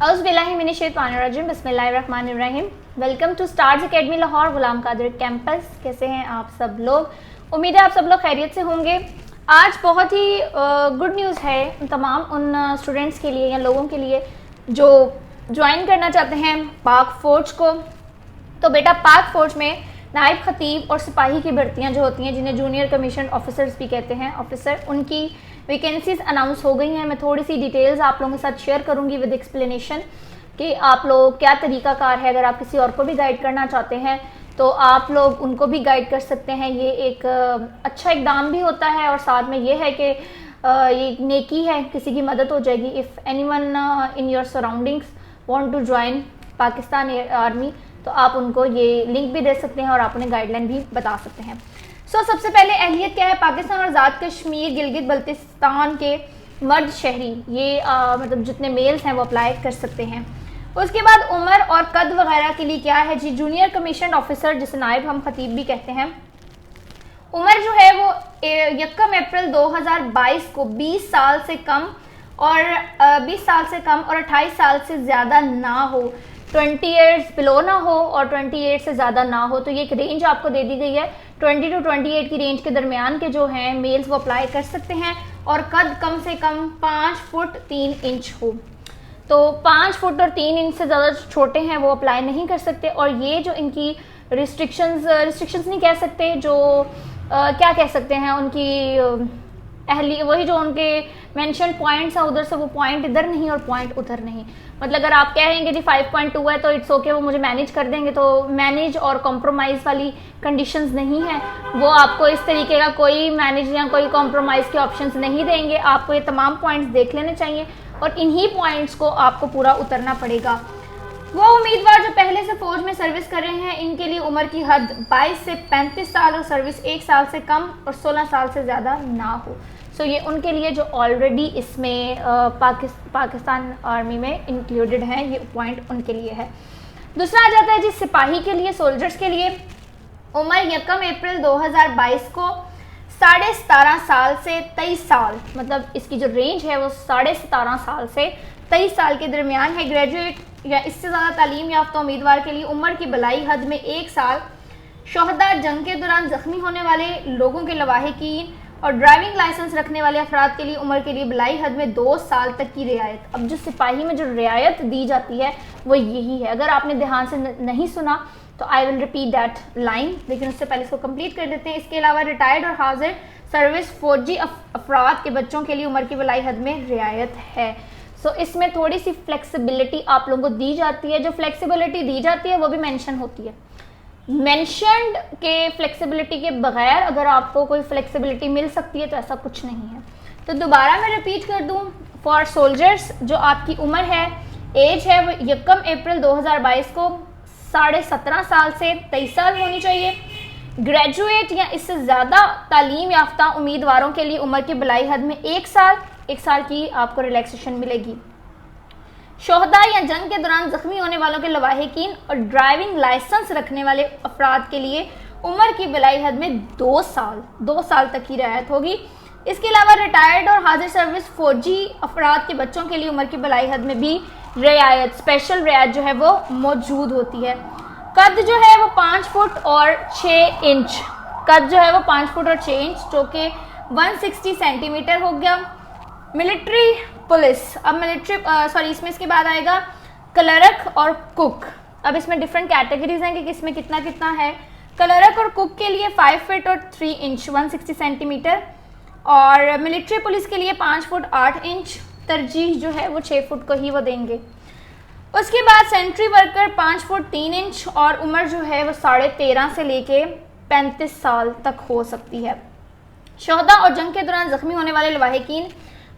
औज़ुबिल्लाहिमिनश्शैतानिर्रजीम बिस्मिल्लाहिर्रहमानिर्रहीम। Welcome to stars academy Lahore Ghulam Qadir campus. कैसे हैं आप सब लोग? उम्मीद है आप सब लोग खैरियत से होंगे। आज बहुत ही गुड न्यूज़ है तमाम उन स्टूडेंट्स के लिए या लोगों के लिए जो ज्वाइन करना चाहते हैं पाक फ़ौज को। तो बेटा, पाक फ़ौज में नायब खतीब और सिपाही की भर्तियां जो होती हैं, जिन्हें जूनियर कमीशन ऑफिसर्स भी कहते हैं, ऑफिसर, उनकी वैकेंसीज अनाउंस हो गई हैं। मैं थोड़ी सी डिटेल्स आप लोगों के साथ शेयर करूंगी विद एक्सप्लेनेशन कि आप लोग क्या तरीकाकार है। अगर आप किसी और को भी गाइड करना चाहते हैं तो आप लोग उनको भी गाइड कर सकते हैं। ये एक अच्छा इकदाम भी होता है और साथ में ये है कि ये नेकी है, किसी की मदद हो जाएगी। If anyone in your surroundings want to join Pakistan army तो आप उनको ये लिंक भी दे सकते हैं और आप उन्हें गाइडलाइन भी बता सकते हैं। सबसे पहले अहलियत क्या है? पाकिस्तान और आज़ाद कश्मीर गिलगित बल्तिस्तान के मर्द शहरी, ये मतलब जितने मेल्स हैं वो अप्लाई कर सकते हैं। उसके बाद उम्र और कद वगैरह के लिए क्या है जी? जूनियर कमीशन ऑफिसर, जिसे नायब हम खतीब भी कहते हैं, उम्र जो है वो 1 अप्रैल 2022 को 20 साल से कम और 20 साल से कम और 28 साल से ज़्यादा ना हो, 20 ईयर्स बिलो ना हो और 28 से ज़्यादा ना हो। तो ये एक रेंज आपको दे दी गई है। 20 टू 28 की रेंज के दरमियान के जो हैं मेल्स वो अप्लाई कर सकते हैं और कद कम से कम 5 फुट 3 इंच हो। तो 5 फुट और 3 इंच से ज़्यादा छोटे हैं वो अप्लाई नहीं कर सकते। और ये जो इनकी रिस्ट्रिक्शंस नहीं कह सकते, जो क्या कह सकते हैं, उनकी वही जो उनके मेंशन पॉइंट्स हैं, उधर से वो पॉइंट इधर नहीं और पॉइंट उधर नहीं। मतलब अगर आप कहेंगे जी 5.2 है तो इट्स ओके, वो मुझे मैनेज कर देंगे, तो मैनेज और कॉम्प्रोमाइज़ वाली कंडीशंस नहीं है। वो आपको इस तरीके का कोई मैनेज या कोई कॉम्प्रोमाइज़ के ऑप्शंस नहीं देंगे। आपको ये तमाम पॉइंट्स देख लेने चाहिए और इन्हीं पॉइंट्स को आपको पूरा उतरना पड़ेगा। वो उम्मीदवार जो पहले से फौज में सर्विस कर रहे हैं, इनके लिए उम्र की हद 22 से 35 साल और सर्विस 1 साल से कम और 16 साल से ज़्यादा ना हो। ये उनके लिए जो ऑलरेडी इसमें पाकिस्तान आर्मी में इंक्लूडेड हैं, ये पॉइंट उनके लिए है। दूसरा आ जाता है जी सिपाही के लिए, सोल्जर्स के लिए। उम्र 1 अप्रैल 2022 को 17.5 साल से 23 साल, मतलब इसकी जो रेंज है वो 17.5 साल से 23 साल के दरमियान है। ग्रेजुएट या इससे ज़्यादा तालीम याफ्ता उम्मीदवार के लिए उम्र की बलाई हद में 1 साल, शोहदा, जंग के दौरान ज़ख्मी होने वाले लोगों के लवाहिकीन और ड्राइविंग लाइसेंस रखने वाले अफराद के लिए उम्र के लिए बलाई हद में 2 साल तक की रियायत। अब जो सिपाही में जो रियायत दी जाती है वो यही है। अगर आपने ध्यान से नहीं सुना तो I will repeat that line, लेकिन उससे पहले इसको कंप्लीट कर देते हैं। इसके अलावा रिटायर्ड और हाजिर सर्विस फौजी अफराद के बच्चों के लिए उम्र की बलाई हद में रियायत है। इसमें थोड़ी सी फ्लेक्सिबिलिटी आप लोगों को दी जाती है। जो फ्लेक्सिबिलिटी दी जाती है वो भी मेंशन होती है। मेंशन्ड के फ्लेक्सिबिलिटी के बगैर अगर आपको कोई फ्लेक्सिबिलिटी मिल सकती है तो ऐसा कुछ नहीं है। तो दोबारा मैं रिपीट कर दूं, फॉर सोल्जर्स जो आपकी उम्र है, एज है, वो 1 अप्रैल 2022 को 17.5 साल से 23 साल होनी चाहिए। ग्रेजुएट या इससे ज़्यादा तालीम याफ्ता उम्मीदवारों के लिए उम्र की बलाई हद में 1 साल की आपको रिलैक्सेशन मिलेगी। शोहदा या जंग के दौरान जख्मी होने वालों के लवाहिकीन और ड्राइविंग लाइसेंस रखने वाले अफराद के लिए उम्र की बलाई हद में 2 साल तक की रियायत होगी। इसके अलावा रिटायर्ड और हाजिर सर्विस फौजी अफराद के बच्चों के लिए उम्र की बलाई हद में भी रियायत, स्पेशल रियायत जो है वो मौजूद होती है। कद जो है वो 5 फुट और 6 इंच, कद जो है वो 5 फुट और 6 इंच, जो कि 160 सेंटीमीटर हो गया। मिलिट्री पुलिस, अब इसमें इसके बाद आएगा क्लर्क और कुक। अब इसमें डिफरेंट कैटेगरीज हैं कि किसमें कितना कितना है। क्लर्क और कुक के लिए 5 फुट और 3 इंच 160 सेंटीमीटर और मिलिट्री पुलिस के लिए 5 फुट 8 इंच, तरजीह जो है वो 6 फुट को ही वो देंगे। उसके बाद सेंट्री वर्कर 5 फुट 3 इंच और उम्र जो है वो 13.5 से लेके 35 साल तक हो सकती है। शोहदा और जंग के दौरान जख्मी होने वाले लवाहिकीन,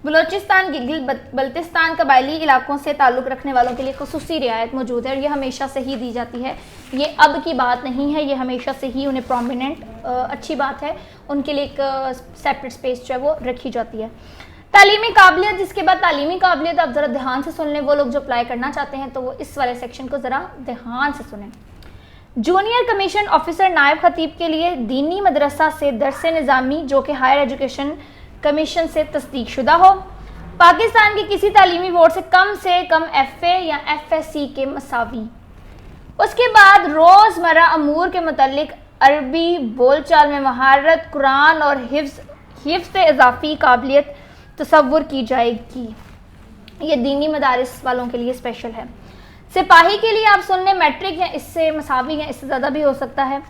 बलोचिस्तान, गिलगित बल्तिस्तान कबायली इलाकों से ताल्लुक़ रखने वालों के लिए खुसूसी रियायत मौजूद है और ये हमेशा से ही दी जाती है। ये अब की बात नहीं है, ये हमेशा से ही उन्हें प्रोमिनेंट अच्छी बात है, उनके लिए एक सेपरेट स्पेस जो है वो रखी जाती है। तालीमी काबिलियत, जिसके बाद तालीमी काबिलियत आप ज़रा ध्यान से सुन लें। वो लोग जो अप्लाई करना चाहते हैं तो वो इस वाले सेक्शन को ज़रा ध्यान से सुनें। जूनियर कमीशन ऑफिसर नायब खतीब के लिए दीनी मदरसा से दरस निज़ामी जो कि हायर एजुकेशन कमीशन से तस्दीक शुदा हो। पाकिस्तान के किसी तालीमी बोर्ड से कम FA या FSC के मसावी। उसके बाद रोज़मर्रा अमूर के मुतालिक अरबी बोलचाल में महारत, कुरान और हिफ्ज़ इजाफ़ी काबिलियत तसव्वुर की जाएगी। ये दीनी मदारिस वालों के लिए स्पेशल है। सिपाही के लिए आप सुन लें मैट्रिक या इससे मसावी या इससे ज़्यादा भी हो सकता है।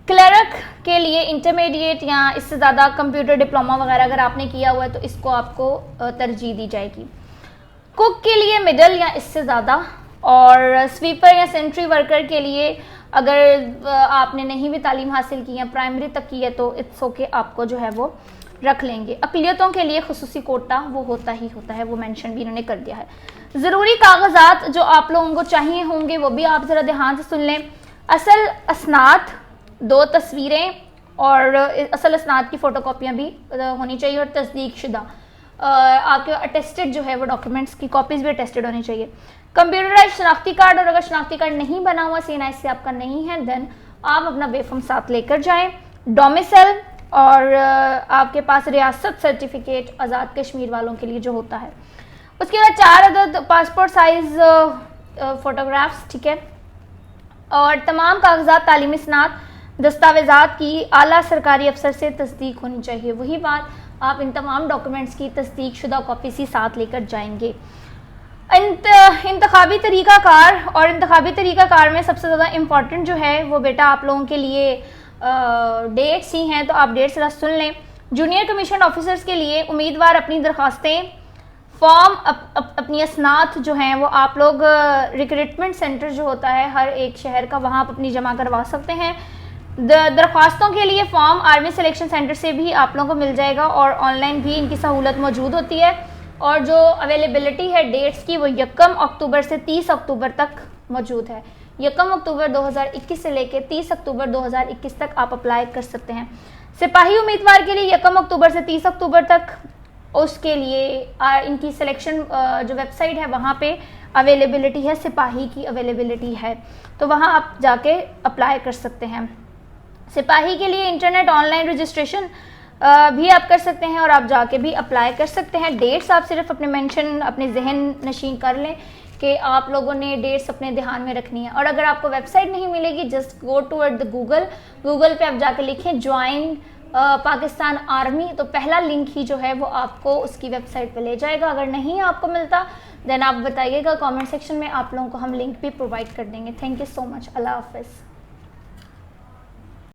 क्लर्क के लिए इंटरमीडिएट या इससे ज़्यादा कंप्यूटर डिप्लोमा वगैरह अगर आपने किया हुआ है तो इसको आपको तरजीह दी जाएगी। कुक के लिए मिडल या इससे ज़्यादा, और स्वीपर या सेंट्री वर्कर के लिए अगर आपने नहीं भी तालीम हासिल की है, प्राइमरी तक की है, तो इट्स ओके, आपको जो है वो रख लेंगे। अक़लियतों के लिए खुसूसी कोटा वो होता ही होता है, वो मेंशन भी इन्होंने कर दिया है। ज़रूरी कागजात जो आप लोगों को चाहिए होंगे वो भी आप ज़रा ध्यान से सुन लें। असल असनाद, 2 तस्वीरें और असल असनाद की फ़ोटोकॉपियाँ भी होनी चाहिए, और तस्दीक शुदा आपके अटेस्टेड जो है वो डॉक्यूमेंट्स की कॉपीज़ भी अटेस्टेड होनी चाहिए। कंप्यूटराइज शनाख्ती कार्ड, और अगर शनाख्ती कार्ड नहीं बना हुआ, CNI से आपका नहीं है, देन आप अपना वेफम साथ लेकर जाएं। डोमिसाइल और आपके पास रियासत सर्टिफिकेट आज़ाद कश्मीर वालों के लिए जो होता है। उसके बाद 4 अदद पासपोर्ट साइज़ फ़ोटोग्राफ्स, ठीक है, और तमाम कागजात, तालीमी सनात, दस्तावेज़ात की आला सरकारी अफसर से तस्दीक होनी चाहिए। वही बात, आप इन तमाम डॉक्यूमेंट्स की तस्दीक शुदा कॉपी सी साथ लेकर जाएंगे। इंतखाबी तरीक़ाकार, और इंतखाबी तरीक़ाकार में सबसे ज़्यादा इम्पॉर्टेंट जो है वो बेटा आप लोगों के लिए डेट्स ही हैं, तो आप डेट्स ज़रा सुन लें। जूनियर कमीशन ऑफिसर्स के लिए उम्मीदवार अपनी दरख्वास्तें, फॉर्म, अपनी असनात जो हैं वो आप लोग रिक्रूटमेंट सेंटर जो होता है हर एक शहर का, वहाँ आप अपनी जमा करवा सकते हैं। दरख्वास्तों के लिए फॉर्म आर्मी सिलेक्शन सेंटर से भी आप लोगों को मिल जाएगा, और ऑनलाइन भी इनकी सहूलत मौजूद होती है। और जो अवेलेबिलिटी है डेट्स की वो 1 अक्टूबर से 30 अक्टूबर तक मौजूद है। 1 अक्टूबर 2021 से लेकर 30 अक्टूबर 2021 तक आप अप्लाई कर सकते हैं। सिपाही उम्मीदवार के लिए 1 अक्टूबर से 30 अक्टूबर तक, उसके लिए इनकी सिलेक्शन जो वेबसाइट है वहाँ पे अवेलेबिलिटी है, सिपाही की अवेलेबिलिटी है, तो वहाँ आप जाके अप्लाई कर सकते हैं। सिपाही के लिए इंटरनेट ऑनलाइन रजिस्ट्रेशन भी आप कर सकते हैं, और आप जाके भी अप्लाई कर सकते हैं। डेट्स आप सिर्फ अपने जहन नशीन कर लें कि आप लोगों ने डेट्स अपने ध्यान में रखनी है। और अगर आपको वेबसाइट नहीं मिलेगी, just go toward the Google पे आप जाके लिखें ज्वाइन पाकिस्तान आर्मी, तो पहला लिंक ही जो है वो आपको उसकी वेबसाइट पे ले जाएगा। अगर नहीं आपको मिलता देन आप बताइएगा कमेंट सेक्शन में, आप लोगों को हम लिंक भी प्रोवाइड कर देंगे। Thank you so much. अल्लाह हाफ़िज़।